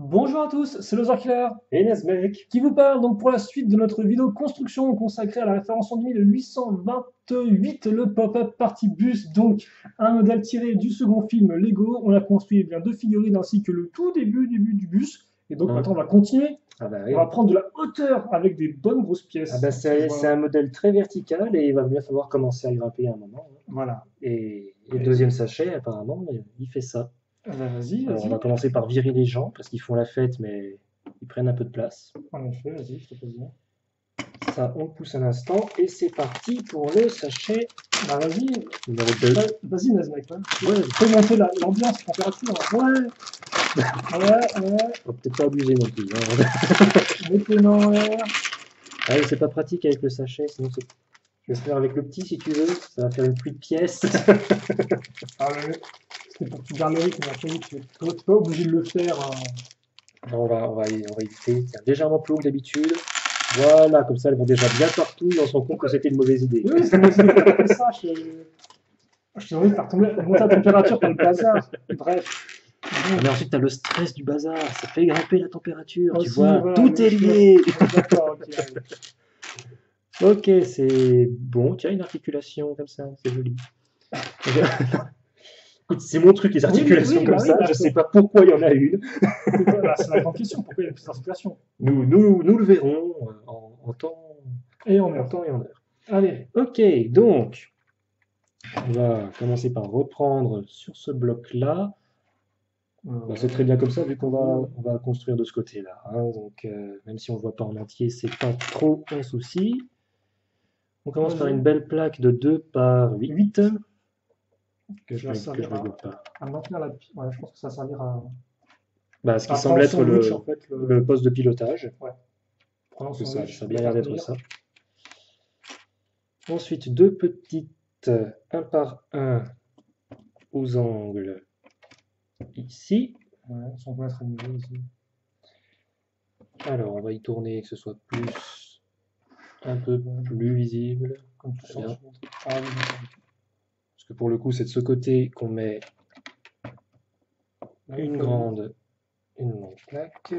Bonjour à tous, c'est Loser Killer Et Nazmec, qui vous parle donc pour la suite de notre vidéo construction consacrée à la référence en 1828, le pop-up party bus, donc un modèle tiré du second film Lego. On a construit bien deux figurines ainsi que le tout début du bus. Et donc maintenant on va continuer, Ah bah on oui. va prendre de la hauteur avec des bonnes grosses Ah pièces. bah Parce que je c'est vois, un modèle très vertical et il va bien falloir commencer à grimper à un moment, hein. voilà. Et le Et, deuxième sachet, apparemment, il fait ça. vas-y, Alors on va vas-y. commencer par virer les gens parce qu'ils font la fête mais ils prennent un peu de place. En effet, vas-y, je te pose bien. Ça, on le pousse un instant et c'est parti pour le sachet Bah vas-y, numéro 2. vas-y Nazmec, ouais. Ouais, Fais monter l'ambiance, la température. ouais. Ouais, ouais, On va peut-être pas abuser non plus, hein. mets tes mains en l'air. Ah oui, c'est pas pratique avec le sachet, sinon c'est. Je vais le faire avec le petit si tu veux, ça va faire une pluie de pièces. Ah, c'était pour que tu gardes le rythme, mais après, tu n'es pas obligé de le faire. On va éviter. Tiens, légèrement plus haut que d'habitude. Voilà, comme ça elles vont déjà bien partout et on se rend compte que c'était une mauvaise idée. Oui, c'est moi aussi, pourquoi t'as fait ça? Je t'ai envie de faire tomber, monter la température par le bazar. Bref, Mais donc, ensuite, tu as le stress du bazar, ça fait grimper la température, tu aussi, vois, voilà, tout le est choix. lié. D'accord, ok, allez. Ok, c'est bon, tiens, une articulation comme ça, c'est joli. Écoute, c'est mon truc, les articulations comme Oui, ça, bah, je sais pas pourquoi il y en a une. bah, c'est la grande question, pourquoi il y a plusieurs situations? Nous le verrons Et en en heure. temps et en heure. Allez, Ok, donc, on va commencer par reprendre sur ce bloc-là. Bah, c'est très bien comme ça, vu qu'on va construire de ce côté-là, hein. Donc, même si on ne voit pas en entier, c'est pas trop un souci. On commence par une vas-y. belle plaque de 2 par 8 8, que qui va je servir ne vois pas. à maintenir la. Ouais, je pense que ça va servir à. Bah, ce qui À semble prendre être sandwich, en fait, le poste de pilotage, ouais, prendre que sandwich, ça a le bien l'air faire d'être tenir. ça. Ensuite, deux petites 1 par 1 aux angles ici. Ouais, si on peut mettre à niveau ici. Alors, on va y tourner que ce soit plus, un peu plus visible. Comme tu Très sens bien. sur mon truc. Ah oui, d'accord. Parce que pour le coup, c'est de ce côté qu'on met Ouais, une grande plaque.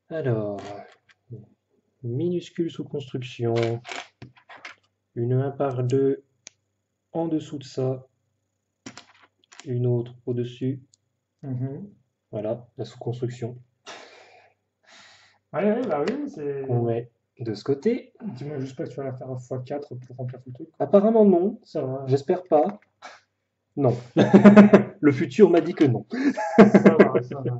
Alors, minuscule sous construction, une 1 par 2 en dessous de ça, une autre au-dessus. Mhm. Voilà, la sous-construction Ouais, ouais, bah oui, c'est. qu'on met de ce côté. Dis-moi juste pas que tu vas la faire x4 pour remplir tout le truc, quoi. Apparemment non, Ça va, j'espère pas. Non. Le futur m'a dit que non. ça va, ça va.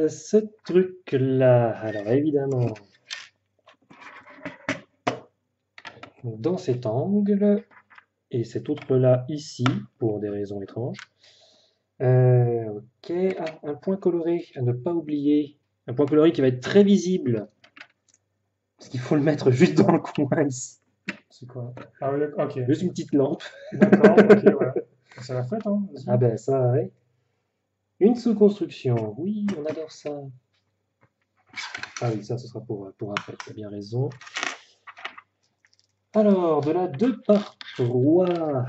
Ce truc-là, alors évidemment, dans cet angle, et cet autre-là ici, pour des raisons étranges. Ok, ah, un point coloré à ne pas oublier. Un point coloré qui va être très visible. Parce qu'il faut le mettre juste dans le coin ici. C'est quoi? Ah oui, ok. Juste une petite lampe. D'accord, ok, ouais. C'est la fête, hein, Ah vas-y. ben ça, ouais. Une sous-construction. Oui, on adore ça. Ah oui, ça, ce sera pour après. Tu as bien raison. Alors, de la 2 par 3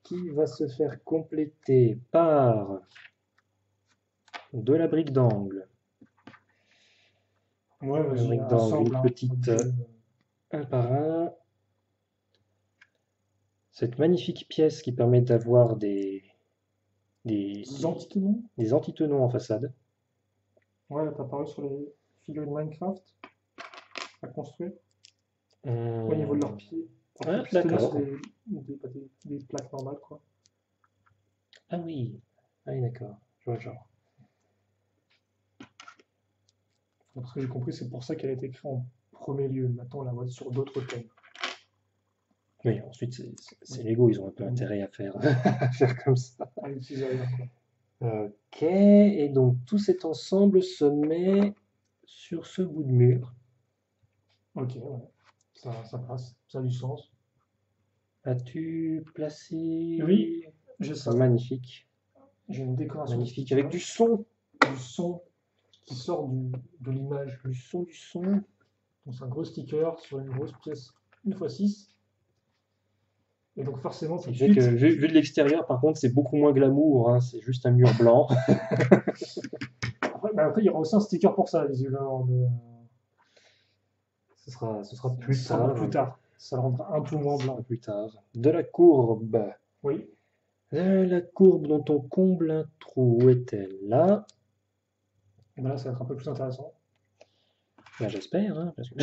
qui va se faire compléter par de la brique d'angle. Ouais, La vas-y, brique d'angle, assemble, une hein. petite Obligé. 1 par 1. Cette magnifique pièce qui permet d'avoir des, Des des, antitenons? des antitenons en façade. Ouais, t'as apparu sur les figurines Minecraft à construire au niveau de leurs Hum, pieds. Pour qu'ils Ah, puissent tenir sur d'accord. des plaques normales, quoi. Ah oui. Ah oui, d'accord. Je vois le genre. Donc, ce que j'ai compris, c'est pour ça qu'elle a été créée en premier lieu. Maintenant, on la voit sur d'autres thèmes. Oui, ensuite, c'est Oui. Lego, ils ont un peu Oui. intérêt à faire, à faire comme ça. À utiliser ailleurs, quoi. Ok, et donc tout cet ensemble se met sur ce bout de mur. Ok, ouais. Ça passe, ça a du sens. As-tu Oui, placé? j'ai C'est ça. magnifique, J'ai une décoration de magnifique, avec stickers, du son, du son qui sort de l'image. du son, du son. Donc, c'est un gros sticker sur une grosse pièce 1 x 6. Et donc forcément, tout Ce de qui fait que, suite, vu de l'extérieur, par contre, c'est beaucoup moins glamour, hein, c'est juste un mur blanc. après, il y aura aussi un sticker pour ça, visiblement, mais Ce sera ce plus sera pour tard. plus tard. Ça le rendra un peu moins Ce sera blanc. plus tard. De la courbe. Oui. La courbe dont on comble un trou est-elle là? Et ben là, ça va être un peu plus intéressant. Ben, j'espère, hein, parce que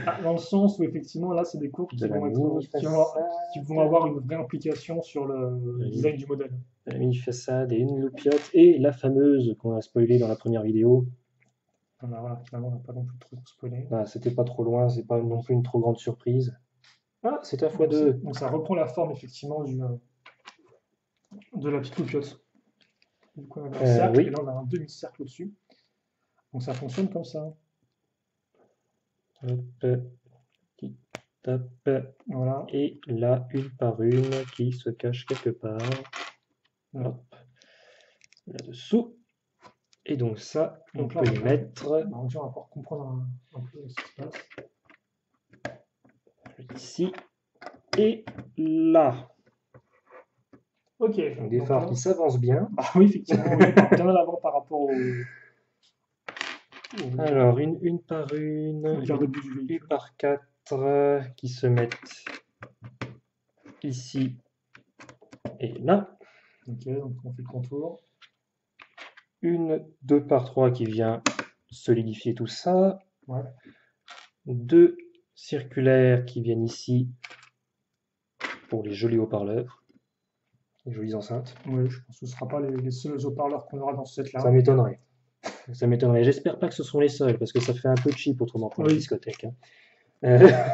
Ah, dans le sens où effectivement, là, c'est des courbes de la mini qui vont avoir une vraie implication sur le design du modèle. la mini façade et une loupiote et la fameuse qu'on a spoilée dans la première vidéo. Ah bah voilà, finalement, on n'a pas non plus trop spoilé. Ah, c'était pas trop loin, c'est pas non plus une trop grande surprise. Ah, c'est un Donc, x2. donc ça reprend la forme effectivement de la petite loupiote. Du coup, on a un cercle et Oui. là, on a un demi-cercle au-dessus. Donc ça fonctionne comme ça. Hop, petit tape. Voilà. Et là, une par une qui se cache quelque part. Voilà. Hop, là-dessous. Et donc ça, on Donc là, peut y mettre on va pouvoir comprendre un peu ce qui se passe. ici et là. Ok. Donc des Donc phares là, qui s'avancent bien. ah oui, effectivement, oui, bien à l'avant par rapport Alors, une par au garde-boue du une véhicule. par quatre qui se mettent ici et là. Ok, donc on fait le contour. Une 2 par 3 qui vient solidifier tout ça. Ouais. Deux circulaires qui viennent ici pour les jolis haut-parleurs, les jolies enceintes. Oui, je pense que ce ne sera pas les seuls haut-parleurs qu'on aura dans ce set-là. Ça m'étonnerait. Ça m'étonnerait. J'espère pas que ce sont les seuls, parce que ça fait un peu cheap autrement pour la Oui. discothèque. Hein.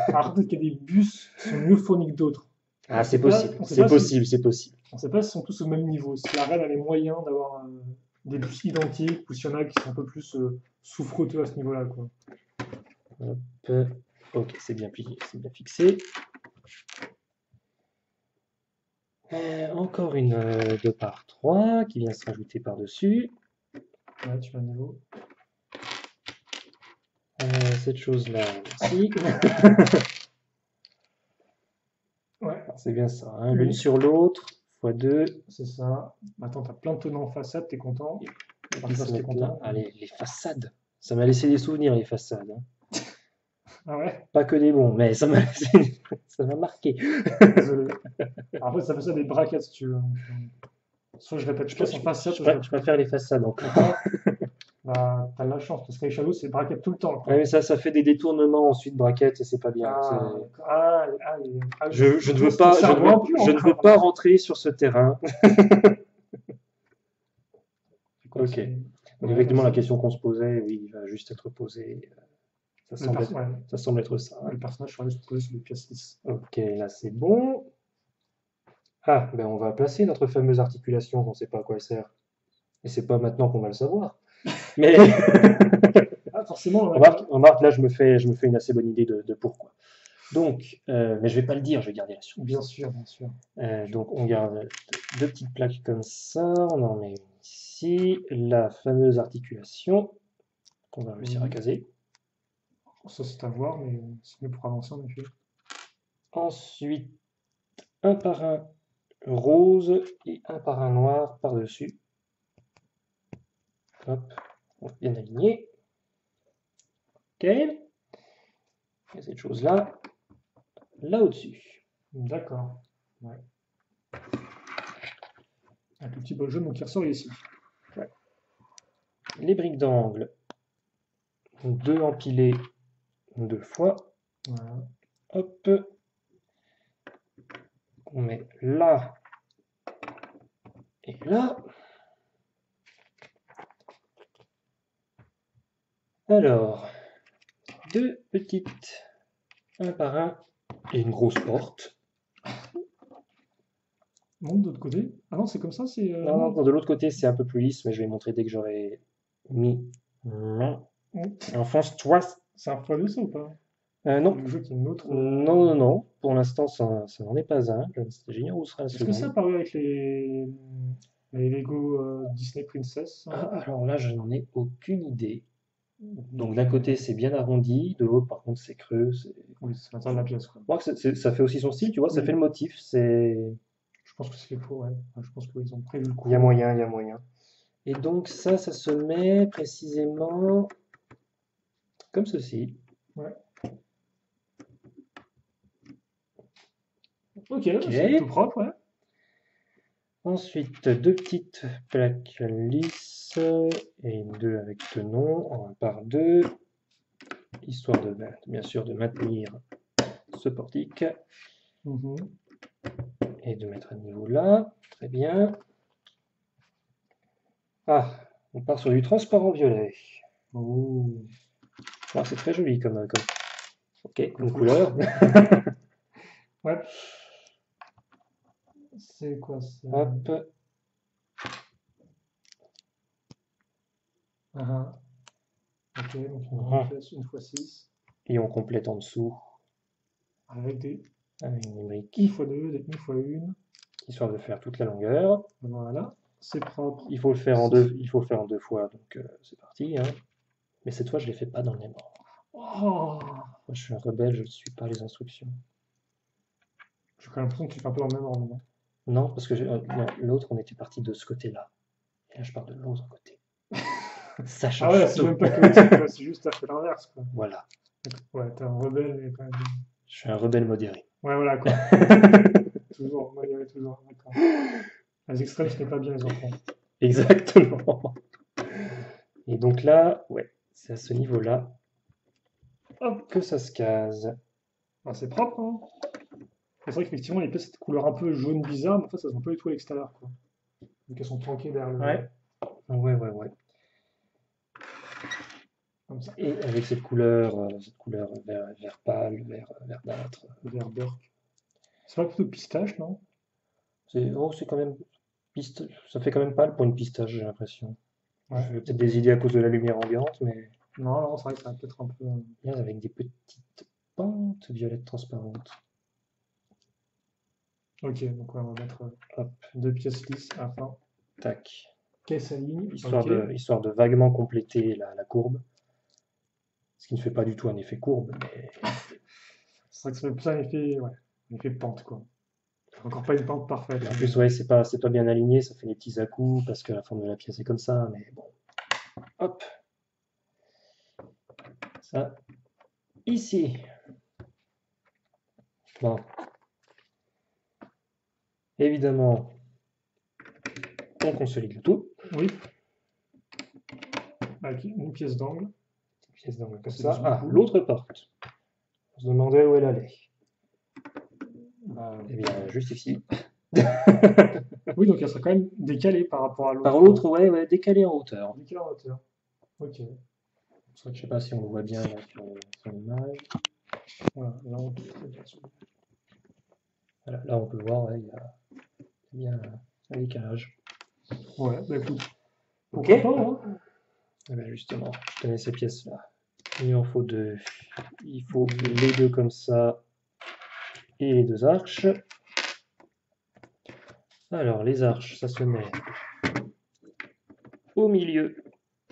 Alors peut-être qu'il y a des bus qui sont mieux fournis que d'autres. Ah, c'est sait pas- possible, on sait c'est pas si- possible, c'est possible. On ne sait pas s'ils sont tous au même niveau. Si la reine a les moyens d'avoir des bus identiques ou s'il y en a qui sont un peu plus souffreteux à ce niveau-là, quoi. Hop. Ok, c'est bien fixé. Encore une 2 par 3 qui vient se rajouter par-dessus. Ouais, tu vas à niveau. Cette chose-là, merci. Ouais, C'est bien ça, hein. Oui. L'une sur l'autre, x2. c'est ça. Attends, t'as plein de tenants en façade, t'es content. Enfin, Qui ça, se t'es mettent content. là. Ah, les façades. Ça m'a laissé des souvenirs, les façades. Hein. Ah ouais, Pas que des bons, mais ça m'a ça m'a marqué. désolé. Après, ça fait ça des braquettes, si tu veux. Donc, soit je répète, je passe en façade, soit je Je préfère les façades encore. D'accord. Bah, t'as de la chance, parce que les Shadows, c'est braquette tout le temps, quoi. Ouais, mais ça fait des détournements ensuite, braquettes, et c'est pas bien. Ah, C'est- d'accord. Ah, Je ne veux ton pas, cerveau a pu je ne veux encore, pas là. rentrer sur ce terrain. Ok. Donc Ouais, effectivement, la vas-y. question qu'on se posait, oui, il va juste être posée. Ouais, Ça semble être ça. Hein. le personnage sera juste posé sur les pièces lisses. Ok, là c'est bon. Ah, ben on va placer notre fameuse articulation, on ne sait pas à quoi elle sert. Et c'est pas maintenant qu'on va le savoir. Mais Ah, forcément, remarque, là je me fais une assez bonne idée de pourquoi. Donc, mais je vais pas le dire, je vais garder la surprise. bien sûr, bien sûr. Donc on garde deux petites plaques comme ça, on en met une ici, la fameuse articulation qu'on va réussir à caser. Ça, c'est à voir, mais c'est mieux pour avancer, en effet. Ensuite, un par un rose et un par un noir par-dessus. Hop, bien aligné. Ok. Et cette chose-là, là au-dessus. D'accord. Ouais. Un tout petit bol jaune donc, qui ressort ici. Ouais. Les briques d'angle, deux empilées deux fois. Voilà. Hop. On met là et là. Alors, deux petites, un par un, et une grosse porte. Bon, de l'autre côté. Ah non, c'est comme ça, c'est. Non, de l'autre côté, c'est un peu plus lisse, mais je vais montrer dès que j'aurai mis. Enfonce-toi. C'est un x2 ça ou pas? Non. Le jeu qui est une autre. Non. Pour l'instant, ça n'en est pas un. J'ignore où sera la Est-ce que c'est seconde. apparu avec les Lego Disney Princess? Ah, alors là, je n'en ai aucune idée. Donc d'un côté c'est bien arrondi, de l'autre par contre c'est creux. Oui, c'est l'intérieur de la pièce, quoi. Je crois que ça fait aussi son style, tu vois, ça Oui. fait le motif. Je pense que c'est pour, ouais. Ouais, je pense qu'ils ont prévu le Il y a coup. moyen, il y a moyen. Et donc ça se met précisément comme ceci. Ouais. Ok, Ok. c'est plutôt propre, ouais. Ensuite, deux petites plaques lisses et deux avec tenon en 1 par 2, histoire bien sûr de maintenir ce portique Mhm. et de mettre à niveau là. Très bien. Ah, on part sur du transparent violet. Oh. Ah, c'est très joli ok, comme Faut- couleur. Ouais. C'est quoi? C'est. Hop, Ah, ah. Ok, donc une grande mhm. pièce, une fois 6, Et on complète en dessous avec des avec une une brique, fois deux, des une fois une. histoire de faire toute la longueur. Voilà, c'est propre. Il faut le faire en C'est- deux, il faut le faire en 2 fois, donc c'est parti, hein. Mais cette fois, je ne les fais pas dans le même ordre. Oh, Moi, je suis un rebelle, je ne suis pas les instructions. j'ai quand même l'impression que tu fais un peu dans le même ordre, non? Non, parce que non, l'autre, on était parti de ce côté-là. Et là, je pars de l'autre côté. Ça Ah ouais, change c'est tout. même pas chaotique, là, c'est juste t'as fait l'inverse, quoi. Voilà, Ouais, t'es un rebelle, mais quand même. je suis un rebelle modéré. Ouais, voilà, quoi. Toujours, moi, il y avait toujours, d'accord. Les extrêmes, ce n'est pas bien, les enfants. Exactement. Et donc là, ouais, c'est à ce niveau-là Hop, que ça se case. ah, c'est propre, hein. C'est vrai qu'effectivement, les pièces, cette couleur un peu jaune bizarre, mais en fait, ça se voit pas du tout à l'extérieur, quoi. Vu qu'elles sont planquées derrière le. Ouais, ouais. Comme ça, Et avec cette couleur vert pâle, verdâtre. vert burk. C'est pas plutôt pistache, non? C'est quand même ça fait quand même pâle pour une pistache, j'ai l'impression. Ouais, J'ai peut-être ok. des idées à cause de la lumière ambiante, mais Non, non, c'est vrai que ça va peut-être un peu. bien avec des petites pentes violettes transparentes. Ok, donc ouais, on va mettre Hop, deux pièces lisses à la fin. tac. Caisse à ligne, Histoire ok. histoire de vaguement compléter la courbe. Ce qui ne fait pas du tout un effet courbe, mais C'est vrai que ça fait plus un effet, ouais, un effet pente, quoi. Encore pas une pente parfaite, en mais plus, ouais, c'est pas bien aligné, ça fait des petits à-coups parce que la forme de la pièce est comme ça, mais bon. Hop, ça, ici. Bon, évidemment, on consolide le tout. oui, avec une pièce d'angle. Pièce d'angle comme C'est ça. des Ah, cool. l'autre porte. On se demandait où elle allait. Bah, Eh bien, juste ici. oui, donc elle sera quand même décalée par rapport à Par l'autre. l'autre, ouais, décalé en hauteur. Décalée en hauteur. Ok. Je sais pas si on le voit bien là sur l'image. Voilà, là on peut très bien. Voilà, là, on peut voir, ouais, il y a bien un décalage. Ouais, bah écoute, Ok. pourquoi pas, hein? Eh ben, justement, je tenais ces pièces-là. Il en faut deux. Il faut les deux comme ça et les deux arches. Alors, les arches, ça se met au milieu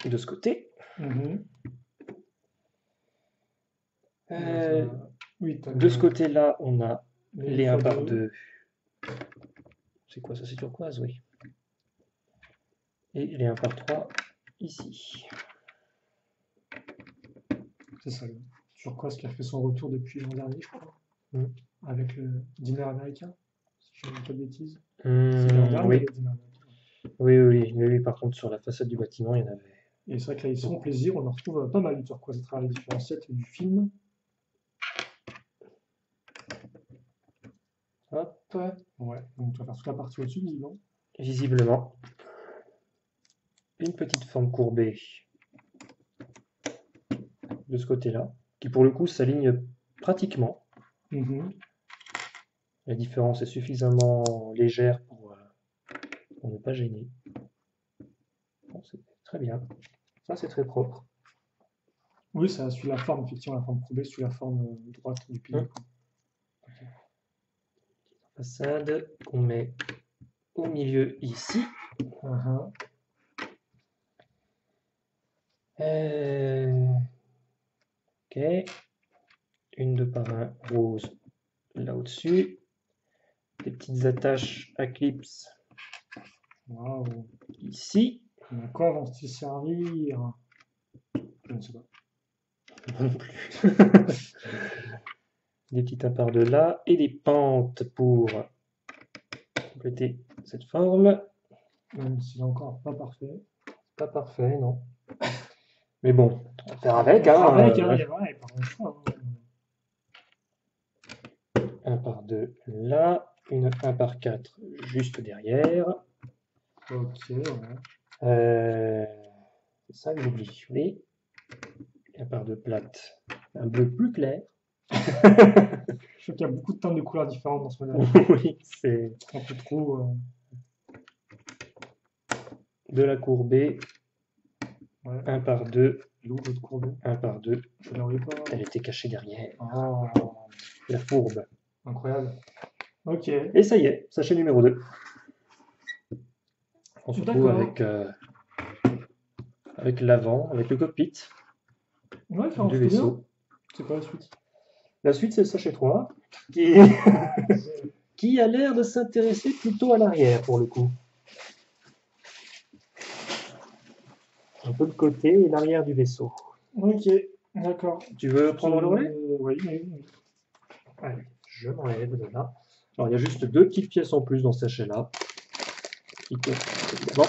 de ce côté. Mhm. Euh, Oui, t'as de ce côté-là, on a les 1 fois par deux. 2. C'est quoi ça? C'est turquoise, oui. Et les 1 par 3 ici. C'est ça, le turquoise qui a fait son retour depuis l'an dernier, je crois. Mm. Avec le dîner américain, si je ne dis pas de bêtises. C'est l'an dernier, Oui. le dîner américain. Oui, par contre, sur la façade du bâtiment, il y en avait. Et c'est vrai que là, ils seront plaisir, on en retrouve pas mal du turquoise à travers les différents sets du film. Hop, Ouais, donc tu vas faire toute la partie au-dessus, visiblement. visiblement, une petite forme courbée de ce côté-là, qui pour le coup s'aligne pratiquement. Mhm. La différence est suffisamment légère pour ne pas gêner. Bon, c'est très bien. Ça, c'est très propre. Oui, ça suit la forme, effectivement, la forme courbée suit la forme droite du pilier, quoi. Façade qu'on met au milieu ici. Mhm. Ok. Une de parrain rose là au-dessus. Des petites attaches à clips Waouh. ici. Mais à quoi vont-ils servir? Je ne sais pas. Moi non plus. Des petits impars de là et des pentes pour compléter cette forme. Même s'il est encore pas parfait. Pas parfait, non. Mais bon, on va faire avec, hein. Avec, hein, il y a pas grand choix. Un par deux là, un par quatre juste derrière. Ok, ouais. C'est ça que j'oublie. Oui. Un par deux plate. Un bleu plus clair. Je trouve qu'il y a beaucoup de teintes de couleurs différentes dans ce modèle. Oui, c'est Un peu trop. de la courbée. Ouais. Un par deux. L'eau, l'autre courbée. Un par deux. Je ne pas. Elle était cachée derrière. Oh, La fourbe. incroyable. Ok. Et ça y est, sachet numéro 2. On se retrouve D'accord. avec l'avant, avec le cockpit Ouais, ça du plutôt bien. vaisseau. C'est quoi la suite? La suite, c'est le sachet 3, qui a l'air de s'intéresser plutôt à l'arrière pour le coup. Un peu le côté et l'arrière du vaisseau. Ok, d'accord. Tu veux prendre le relais? Oui, oui, oui. Allez, je m'enlève de là. Alors, il y a juste deux petites pièces en plus dans ce sachet-là. Bon.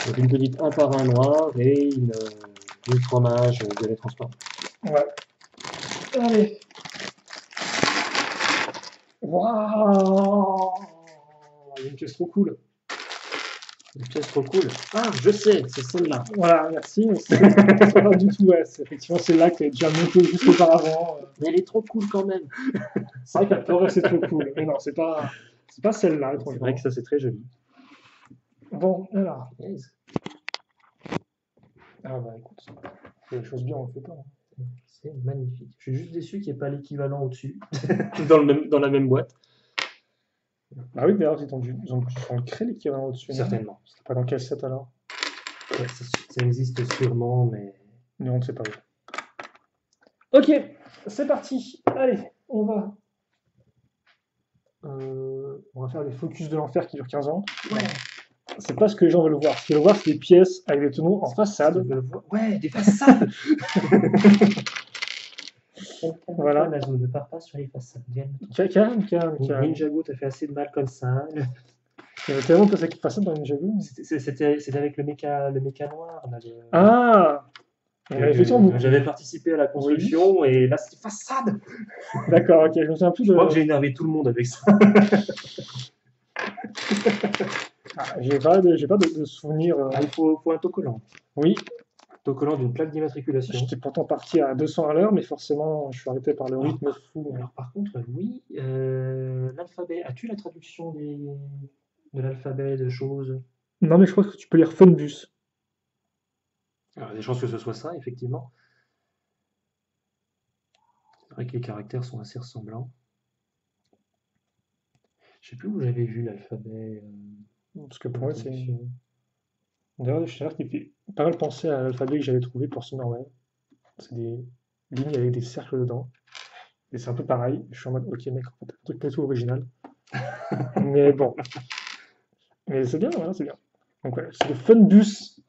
Donc, une petite un par un noir et une fromage violet transparent. Ouais. Allez. Waouh! Il y a une pièce trop cool. Une pièce trop cool. Ah, je sais, c'est celle-là. Voilà, merci. Mais c'est pas du tout, ouais. Effectivement, c'est là que tu as monté juste auparavant. Mais elle est trop cool quand même. C'est vrai qu'elle peut rester trop cool. Mais non, c'est pas celle-là. C'est étrangement. vrai que ça, c'est très joli. Bon, alors. Yes. Ah bah écoute, c'est les choses bien, on le fait pas. C'est magnifique. Je suis juste déçu qu'il n'y ait pas l'équivalent au-dessus, dans la même boîte. Ah oui, d'ailleurs, ils ont créé l'équivalent au-dessus. non? Certainement. C'était pas dans quel set alors? Ouais, ça existe sûrement, mais Mais on ne sait pas. Ok, c'est parti. Allez, on va faire des focus de l'enfer qui durent 15 ans. ouais. C'est pas ce que les gens veulent voir. Ce qu'ils veulent voir, c'est des pièces avec des tonneaux en façade. Ouais, des façades. Voilà. La zone ne part pas sur les façades. Calme. Ninjago, t'as fait assez de mal comme ça. Il y avait tellement de pièces avec façade dans Ninjago. C'était avec le méca noir. Là, Ah! Il y en avait effectivement beaucoup. J'avais participé à la construction et là c'était façade. D'accord, ok, je me souviens plus Je crois que j'ai énervé tout le monde avec ça. J'ai pas de souvenirs. Il faut un autocollant. Oui, Autocollant d'une plaque d'immatriculation. j'étais pourtant parti à 200 à l'heure, mais forcément, je suis arrêté par le rythme fou. Alors par contre, oui, l'alphabet. As-tu la traduction de l'alphabet de choses? Non, mais je crois que tu peux lire Funbus. Alors, il y a des chances que ce soit ça, effectivement. C'est vrai que les caractères sont assez ressemblants. Je sais plus où j'avais vu l'alphabet. Parce que pour moi, c'est. D'ailleurs, je sais qu'il fait pas mal penser à l'alphabet que j'avais trouvé pour Summerwell. C'est des lignes avec des cercles dedans. Et c'est un peu pareil. Je suis en mode, ok, mec, en fait, un truc pas tout original. Mais bon. Mais c'est bien, voilà, c'est bien. Donc, ouais, c'est le Funbus.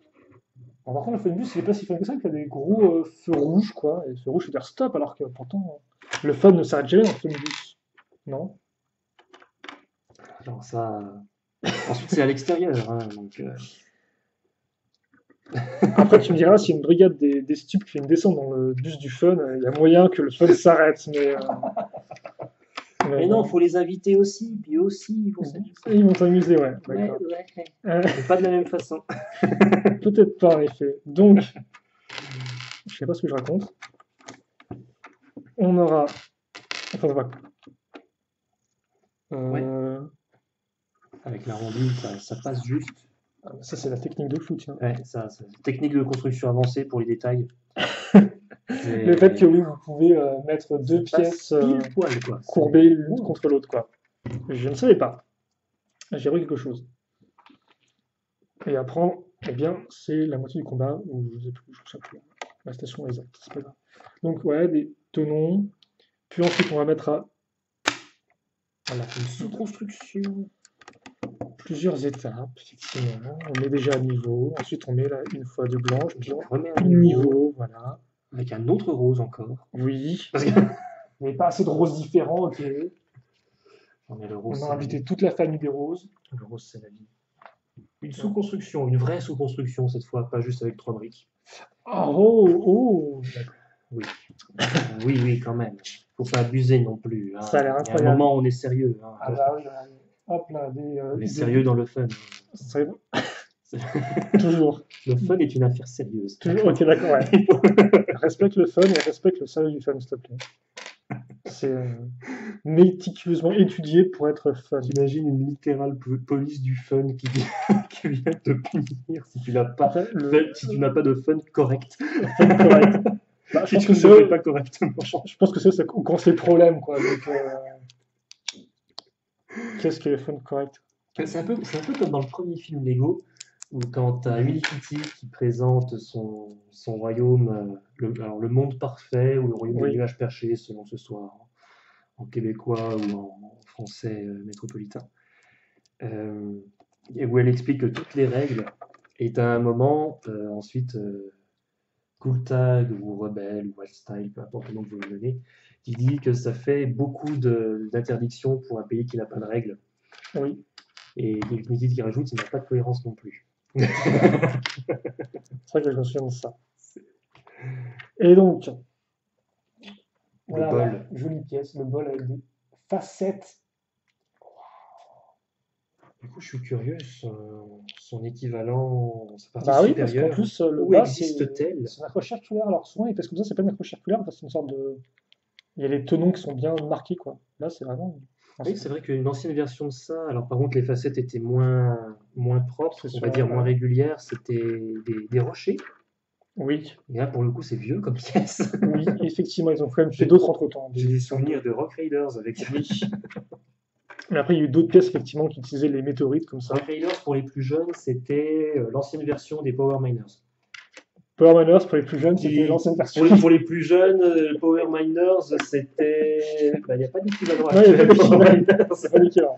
Bon, par contre, le Funbus, il est pas si fun que ça, il a des gros feux rouges, quoi. Et le feu rouge, veut dire stop, alors que pourtant, le fun ne s'arrête jamais dans le Funbus. Non? Alors ça. Ensuite, c'est à l'extérieur. Hein, donc, Après, tu me diras, s'il y a une brigade des stupes qui fait une descente dans le bus du fun, il y a moyen que le fun s'arrête. Mais non, il faut les inviter aussi, puis aussi, ils vont s'amuser. Ils vont s'amuser, ouais. Ouais, D'accord. ouais. Mais pas de la même façon. Peut-être pas, en effet. Donc, je sais pas ce que je raconte. On aura. Enfin, ça va. Avec la rondine, ça passe juste. Ça, c'est la technique de fou, tiens. Ouais, ça, technique de construction avancée pour les détails. Le fait que oui, vous pouvez mettre deux pièces pile poil, quoi. courbées l'une contre l'autre, quoi. Je ne savais pas. J'ai appris quelque chose. Et apprendre eh bien, c'est la moitié du combat, ou je sais plus, je sais plus. La station exacte, c'est pas grave. Donc, ouais, des tenons. Puis ensuite, on va mettre à Voilà, une sous-construction. plusieurs étapes, effectivement. On met déjà à niveau. Ensuite, on met là une fois de blanche, puis On on remet un une niveau niveau, voilà. avec un autre rose encore. Oui, Parce que il n'y avait pas assez de roses différents, ok. non, mais le On rose, a c'est la invité vie. toute la famille des roses. Le rose, c'est la vie. Une sous-construction, une vraie sous-construction cette fois, pas juste avec 3 briques. Ah, oh, oh, Oui, oui, oui, quand même. Faut pas abuser non plus, hein. ça a l'air Il y a un incroyable. moment, on est sérieux, hein. Ah bah oui, hop là, On est sérieux dans le fun. c'est- toujours. Le fun est une affaire sérieuse. Toujours. Ok, d'accord, ouais. Respecte le fun et respecte le sérieux du fun, s'il te plaît. C'est méticuleusement étudié pour être fun. J'imagine une littérale police du fun qui vient te punir si tu n'as pas, Après, si tu n'as pas de fun correct. fun correct. Bah, je Si pense tu que ne c'est le fais eux, pas correctement. je pense que c'est eux, ça commence les problèmes, quoi. Donc, qu'est-ce que le fun correct? C'est un peu comme dans le premier film Lego, où quand tu as Willy Kitty qui présente son royaume, alors le monde parfait, ou le royaume des Oui, nuages perchés, selon que ce soit en québécois ou en français métropolitain, euh, et où elle explique toutes les règles, et tu as un moment, ensuite, Cool Tag ou Rebelle ou Wild Style, peu importe le nom que vous me donnez, qui dit que ça fait beaucoup d'interdictions pour un pays qui n'a pas de règles. oui. Et Dignity qui rajoute, il n'y a pas de cohérence non plus. C'est vrai que je me souviens de ça. Et donc, Le voilà, bol. la jolie pièce, le bol avec des facettes. Du coup, je suis curieux, son équivalent, sa partie Bah oui, parce qu'en supérieure, plus, le où bas, existe-t-elle? c'est une accroche circulaire. Alors souvent, ils passent comme ça, c'est pas une accroche circulaire, parce que c'est une sorte de. Il y a les tenons qui sont bien marqués, quoi. Là, c'est vraiment. Oui, c'est vrai qu'une ancienne version de ça, alors par contre les facettes étaient moins propres, C'est on sur. va dire moins régulières, c'était des rochers. Oui, Et là, pour le coup, c'est vieux comme pièce. oui, effectivement, ils ont quand même fait J'ai d'autres entre-temps. j'ai des souvenirs de Rock Raiders avec ça. Oui. Mais après, il y a eu d'autres pièces, effectivement, qui utilisaient les météorites comme ça. Rock Raiders, pour les plus jeunes, c'était l'ancienne version des Power Miners. Power Miners, pour les plus jeunes, c'était l'ancienne version. Pour les plus jeunes, Power Miners, c'était. Bah, il n'y a pas d'équivalent Non, il y a pas actuel. Power d'équivalent. Miners. C'est pas l'équivalent.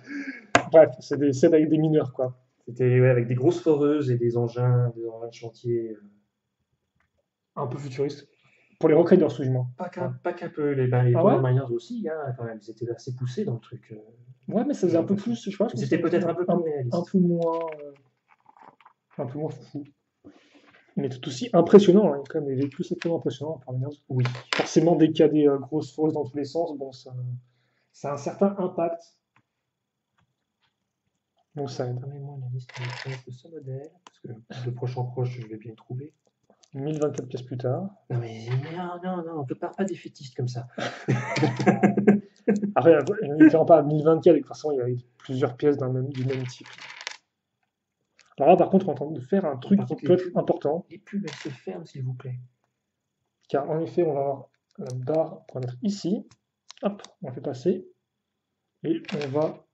Bref, c'est des sets avec des mineurs, quoi. C'était ouais, avec des grosses foreuses et des engins de chantier. Un peu futuriste. Pour les Rock Raiders, excuse-moi. Pas qu'un peu. Les Ah Power ouais? Miners aussi, hein, quand même. Ils étaient assez poussés dans le truc. Ouais, mais ça faisait un peu plus, je sais pas. C'était peut-être un peu plus réaliste. Un peu moins fou. Mais tout aussi impressionnant, hein. Il y a quand même des véhicules sacrément impressionnants par Miners. Oui. Forcément, dès qu'il y a des grosses forces dans tous les sens, bon, ça a un certain impact. Donc ça aide. Donnez-moi la liste de pièces de ce modèle, parce que de proche en proche, je vais bien le trouver. 1024 pièces plus tard. Non, mais non, on ne part pas défaitiste comme ça. Après, il n'est clairement pas à 1024, forcément, il y a plusieurs pièces du même type. Alors là, par contre, on est en train de faire un truc qui peut être important. Les pubs, elles se ferment, s'il vous plaît. Car en effet, on va avoir la barre pour mettre ici. Hop, on la fait passer. Et on va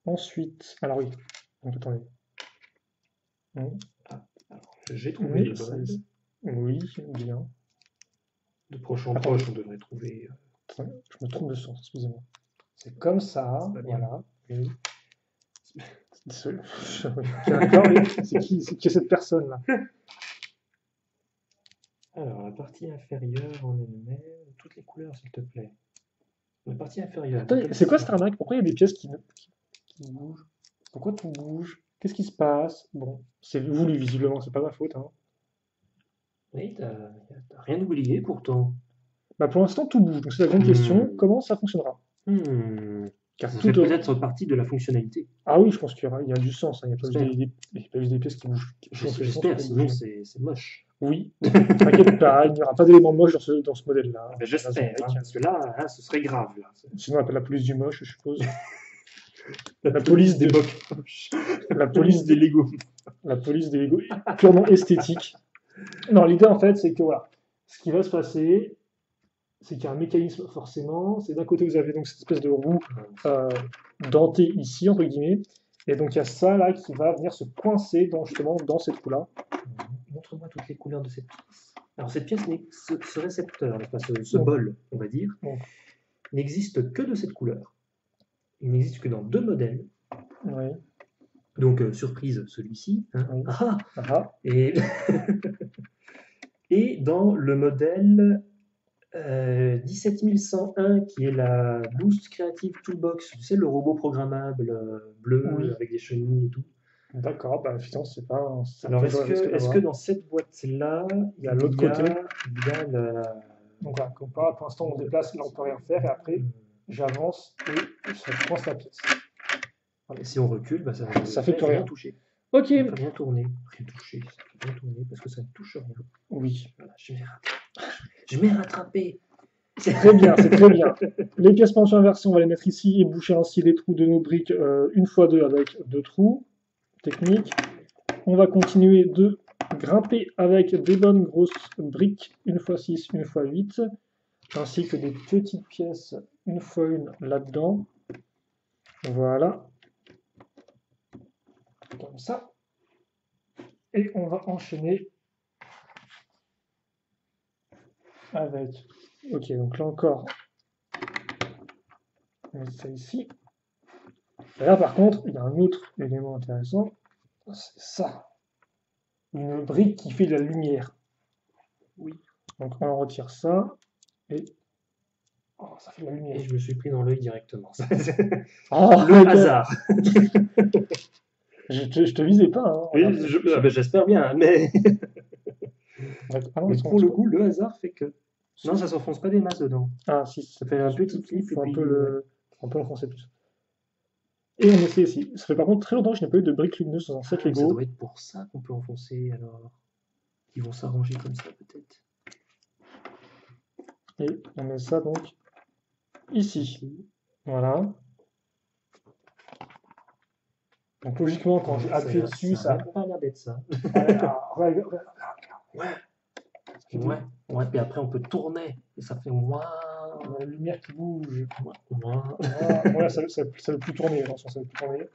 ensuite. Alors oui, donc attendez. J'ai trouvé les Oui, bonnes. oui, bien. De proche en Attendez. proche, on devrait trouver. Attendez, je me trompe de sens, excusez-moi. C'est comme ça, C'est pas bien. voilà. Oui. D'accord, oui. C'est qui cette personne-là? Alors, la partie inférieure en elle-même, toutes les couleurs, s'il te plaît. La partie inférieure. Attendez, c'est quoi cette arnaque? Pourquoi il y a des pièces qui bougent? Pourquoi tout bouge? Qu'est-ce qui se passe? Bon, c'est voulu visiblement, c'est pas ma faute, hein. Oui, t'as rien oublié pourtant. Bah pour l'instant tout bouge, donc c'est la grande question, comment ça fonctionnera? Car Tout ça fait peut-être partie de la fonctionnalité. Ah oui, je pense qu'il y a du sens, hein. Il n'y a pas juste des pièces qui bougent. J'espère, sinon c'est moche. Oui, t'inquiète pas, il n'y aura pas d'éléments moches dans ce modèle-là. Ben, j'espère, hein, parce que là, ce serait grave. Là. Sinon on appelle la police du moche, je suppose. La police des moches. La police des Lego. La police des Lego purement esthétique. Non, l'idée en fait, c'est que voilà, ce qui va se passer, c'est qu'il y a un mécanisme forcément. C'est d'un côté, vous avez donc cette espèce de roue dentée ici, entre guillemets, Et donc il y a ça là qui va venir se coincer justement dans cette trou-là. Montre-moi toutes les couleurs de cette pièce. Alors cette pièce, ce récepteur, enfin, ce Donc, bol, on va dire, donc, n'existe que de cette couleur. Il n'existe que dans 2 modèles. oui. Donc surprise, celui-ci. Hein. Oui. Ah, Ah, et, et dans le modèle 17101, qui est la Boost Creative Toolbox, tu sais, le robot programmable bleu oui. avec des chenilles et tout. D'accord, bah effectivement, c'est pas. Alors, est-ce que d'avoir. dans cette boîte-là, Il y a l'autre côté. il y a Donc voilà, comme pas, pour l'instant on déplace, là on peut rien faire, et après j'avance et ça coince la pièce. Et si on recule, bah, Ça fait plus rien. toucher. Ok. Ça ne fait rien tourner. Rien toucher. Ça fait rien tourner parce que ça ne touche rien. Oui. Voilà, je m'ai rattrapé. Très bien, c'est très bien. Les pièces penchées inversées, on va les mettre ici et boucher ainsi les trous de nos briques 1x2 avec 2 trous. Technique. On va continuer de grimper avec des bonnes grosses briques 1x6, 1x8, ainsi que des petites pièces 1x1 là-dedans. Voilà. Comme ça. Et on va enchaîner avec... Ok, donc là encore, on met ça ici. Et là par contre, il y a un autre élément intéressant, c'est ça. Une brique qui fait de la lumière. Oui. Donc on retire ça, et... Oh, ça fait de la lumière. Et je me suis pris dans l'œil directement. Oh, le hasard. Je te visais pas. Hein, oui, j'espère bien, mais... Ah non, mais pour le coup, le hasard fait que... Non, ça s'enfonce pas des masses dedans. Ah si, ça fait un petit clip. Il faut un peu l'enfoncer plus. Et on essaie ici. Ça fait par contre très longtemps que je n'ai pas eu de briques lumineuses dans un set Lego. Ça doit être pour ça qu'on peut enfoncer alors. Ils vont s'arranger comme ça peut-être. Et on met ça donc ici. Voilà. Donc logiquement, quand j'ai appuyé dessus, ça a pas l'air d'être ça. Ouais, puis après on peut tourner et ça fait la lumière qui bouge. Ouais, ça veut plus tourner, attention, ça veut plus tourner.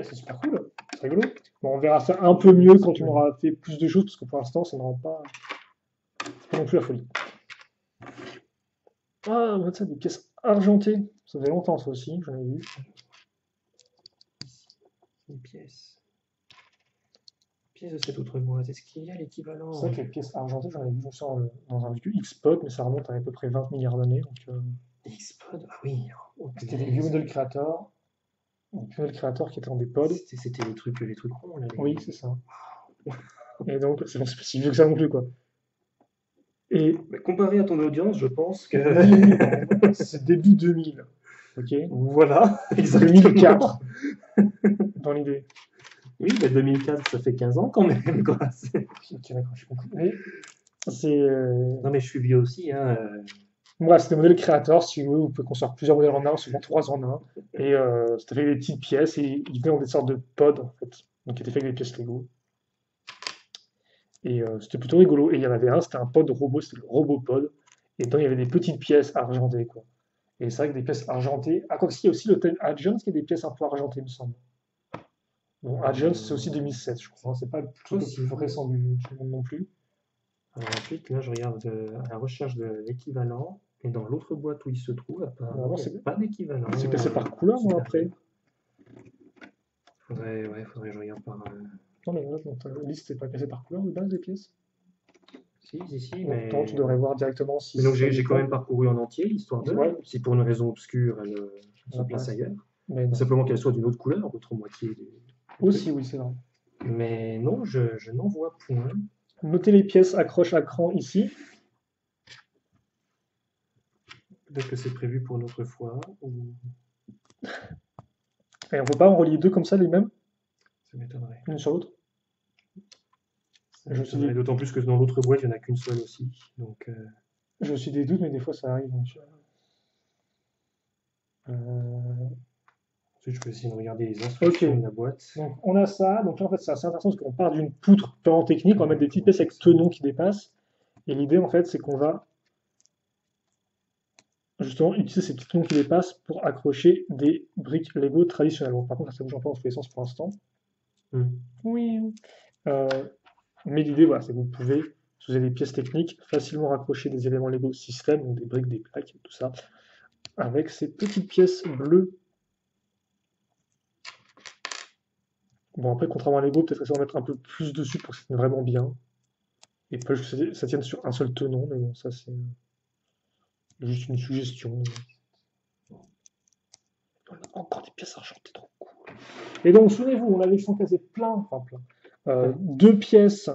C'est super cool, c'est rigolo. Bon, on verra ça un peu mieux quand on aura fait plus de choses, parce que pour l'instant, ça ne rend pas non plus la folie. Ah, on a ça, des pièces argentées. Ça fait longtemps, ça aussi, j'en ai vu. Une pièce. De cette autre boîte. Est-ce qu'il y a l'équivalent? C'est vrai que les pièces argentées, j'en ai vu dans un véhicule X-Pod, mais ça remonte à peu près 20 milliards d'années. X-Pod, ah oui. C'était des vieux modèles créateurs. Des modèles créateurs qui étaient dans des pods. C'était les trucs ronds là. Oui, c'est ça. Et donc, c'est pas si vieux que ça non plus, quoi. Et mais comparé à ton audience, je pense que c'est début 2000. Ok. Voilà, exactement. 2004 dans l'idée. Oui, mais 2004, ça fait 15 ans quand même, quoi. Ok, d'accord, je comprends. Mais c'est. Non, mais je suis vieux aussi, hein. Moi, c'était des modèles créateurs, si vous voulez, vous pouvez construire plusieurs modèles en un, souvent 3 en un. Et c'était fait des petites pièces, et ils venaient dans des sortes de pods, en fait. Donc, ils étaient faits avec des pièces Lego. Et c'était plutôt rigolo. Et il y en avait un, c'était un pod robot, c'était le Robopod. Et dedans, il y avait des petites pièces argentées, quoi. Et c'est vrai que des pièces argentées. Ah, quoi, il y a aussi l'hôtel Adjones qui a des pièces un peu argentées, il me semble. Bon, Adjones, c'est aussi 2007, je crois. C'est pas le truc le plus récent du monde non plus. Alors ensuite, là, je regarde à la recherche de l'équivalent. Et dans l'autre boîte où il se trouve, apparemment, c'est pas d'équivalent. C'est classé par couleur, moi, après. Faudrait que je regarde par. Non, mais dans ta liste, c'est pas classé par couleur de base des pièces? Si, mais. Pourtant, tu devrais voir directement si. Mais donc, j'ai quand même parcouru en entier l'histoire de. Ouais. Si pour une raison obscure, elle se place ailleurs. Mais simplement qu'elle soit d'une autre couleur, l'autre moitié. Aussi, oui, c'est vrai. Mais non, je n'en vois point. Notez les pièces accroche à cran ici. Peut-être que c'est prévu pour une autre fois. Ou... Et on peut pas en relier deux comme ça, les mêmes? Ça m'étonnerait. Une sur l'autre? D'autant plus que dans l'autre boîte, il n'y en a qu'une seule aussi. Donc, je suis des doutes, mais des fois ça arrive. Donc, ensuite, je peux essayer de regarder les instructions de la boîte. Donc, on a ça. Donc là, en fait, c'est assez intéressant parce qu'on part d'une poutre purement technique. On va mettre des petites pièces avec tenons qui dépassent. Et l'idée, en fait, c'est qu'on va justement utiliser ces petits pignons qui dépassent pour accrocher des briques Lego traditionnelles. Bon, par contre, ça bouge un peu dans tous les sens pour l'instant. Oui. Euh, mais l'idée, voilà, c'est que vous pouvez, si vous avez des pièces techniques, facilement raccrocher des éléments Lego système, donc des briques, des plaques, tout ça, avec ces petites pièces bleues. Bon, après, contrairement à Lego, peut-être essayer d'en mettre un peu plus dessus pour que ça tienne vraiment bien. Et pas juste que ça tienne sur un seul tenant, mais bon, ça c'est juste une suggestion. On a encore des pièces argentées, trop cool. Et donc, souvenez-vous, on avait casé plein, enfin plein, deux pièces.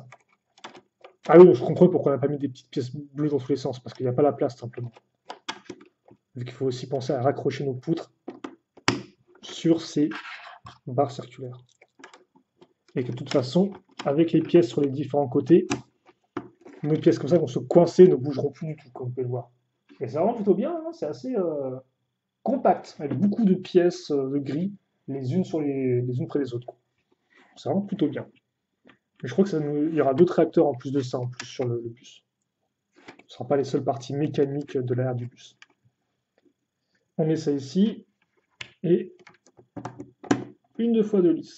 Ah oui, je comprends pourquoi on n'a pas mis des petites pièces bleues dans tous les sens, parce qu'il n'y a pas la place simplement. Vu qu'il faut aussi penser à raccrocher nos poutres sur ces barres circulaires. Et que de toute façon, avec les pièces sur les différents côtés, nos pièces comme ça vont se coincer, ne bougeront plus du tout, comme vous pouvez le voir. Et c'est vraiment plutôt bien, hein, c'est assez compact, avec beaucoup de pièces de gris, les unes près des autres. C'est vraiment plutôt bien. Mais je crois qu'il y aura d'autres réacteurs en plus de ça, en plus sur le bus. Ce ne sera pas les seules parties mécaniques de l'arrière du bus. On met ça ici, et une deux fois de lisse.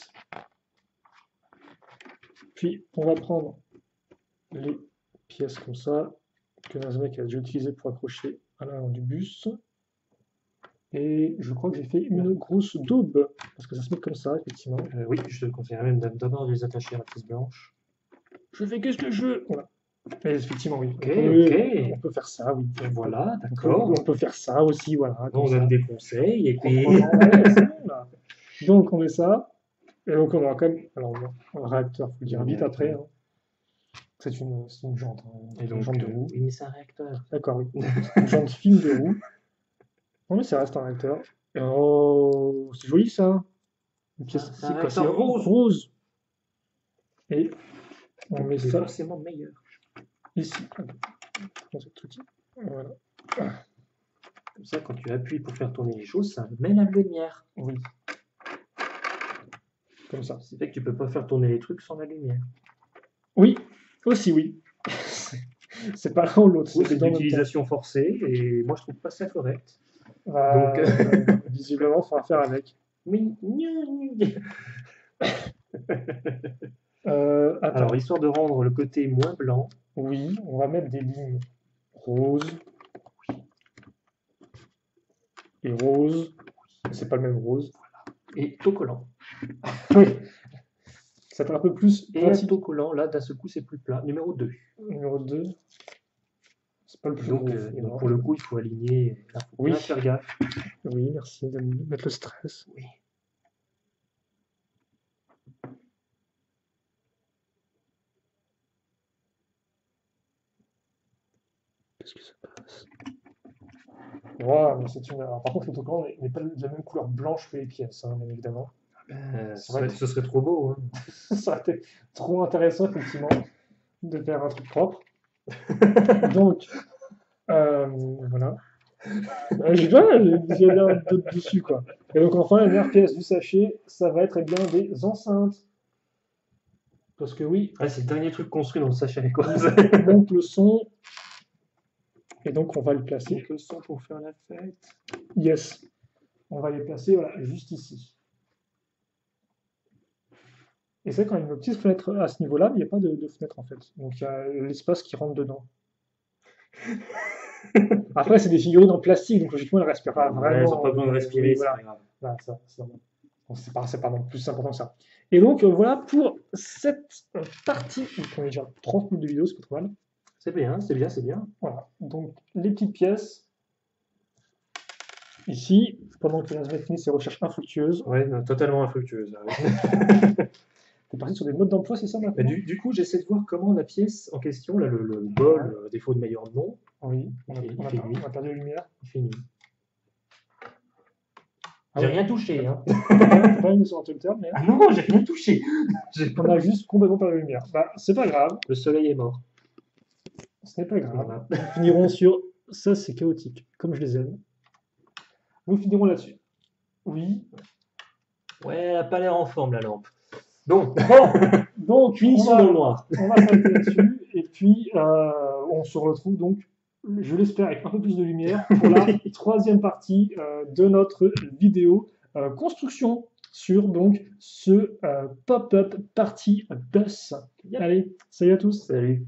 Puis on va prendre les pièces comme ça, que Nazmek a déjà utilisé pour accrocher à l'avant du bus. Et je crois que j'ai fait une grosse daube, parce que ça se met comme ça, effectivement. Oui, je te conseillerais même d'abord de les attacher à la pièce blanche. Je fais qu'est-ce que je veux. Voilà. Et effectivement, oui. Ok, On peut faire ça, oui. Voilà, d'accord. On peut faire ça aussi, voilà. On donne des conseils, et puis... Ouais, c'est bon, là. Donc on met ça, et donc on aura quand même... Alors, un réacteur, il faut le dire vite après. Hein. C'est une jante, hein, Et donc, une jante de roue. oui, mais c'est un réacteur. D'accord, oui. Une jante fine de roue. Non mais ça reste un réacteur. Oh, c'est joli ça. Une pièce C'est un réacteur rose. Et on met C'est ça forcément meilleur. ici. Dans ce truc. Voilà. Comme ça, quand tu appuies pour faire tourner les choses, ça met la lumière. Oui. Comme ça. C'est fait que tu peux pas faire tourner les trucs sans la lumière. Oui, aussi oui. C'est pas l'un ou l'autre. C'est une utilisation forcée, et moi je trouve pas ça correct. Donc, visiblement, il faudra faire avec. Oui. Alors, histoire de rendre le côté moins blanc. Oui, on va mettre des lignes roses. Et rose. C'est pas le même rose. Et autocollant. Oui. Ça fait un peu plus. Et autocollant, là, d'un seul coup, c'est plus plat. Numéro 2. Numéro 2. C'est pas le plus donc, gros. Donc, pour le coup, il faut aligner. Là, faut bien faire gaffe. Oui, merci de mettre le stress. Oui. Qu'est-ce que ça passe? Wow, mais c'est une. Alors, par contre, l'autocollant n'est pas de la même couleur blanche que les pièces, hein, bien évidemment. Ce serait trop beau. Hein. Ça aurait été trop intéressant, effectivement, de faire un truc propre. Donc, voilà. J'ai d'autres dessus, quoi. Et donc, enfin, la dernière pièce du sachet, ça va être bien des enceintes. Parce que oui. C'est le dernier truc construit dans le sachet, quoi. Donc, le son. Et donc, on va le placer. Donc, le son pour faire la fête. Yes. On va les placer, voilà, juste ici. Et c'est quand même une petite fenêtre à ce niveau-là, mais il n'y a pas de fenêtre en fait. Donc il y a l'espace qui rentre dedans. Après, c'est des figurines en plastique, donc logiquement, elles ne respirent pas vraiment. Elles n'ont pas besoin de respirer, voilà. c'est pas grave. Voilà, c'est pas non plus important que ça. Et donc voilà pour cette partie. On est déjà 30 minutes de vidéo, c'est pas trop mal. C'est bien, c'est bien, c'est bien. Voilà, donc les petites pièces. Ici, pendant que Nazmet finit ses recherches infructueuses. Ouais, totalement infructueuses. T'es parti sur des modes d'emploi, c'est ça maintenant? Du coup, j'essaie de voir comment la pièce en question, là, le bol, défaut de meilleur nom. Oui, on a perdu la lumière. Il fait nuit. J'ai rien touché. Hein. T'as pas mis sur l'interrupteur, mais... Ah non, j'ai rien touché. On a juste complètement perdu la lumière. Bah, c'est pas grave. Le soleil est mort. Ce n'est pas grave. Voilà. Nous finirons sur... Ça, c'est chaotique, comme je les aime. Nous finirons là-dessus. Oui. Ouais, elle n'a pas l'air en forme, la lampe. Donc, donc finissons dans le noir. On va s'arrêter là-dessus. Et puis, on se retrouve donc je l'espère, avec un peu plus de lumière, pour la troisième partie de notre vidéo construction sur donc ce pop-up party bus. Allez, salut à tous. Salut.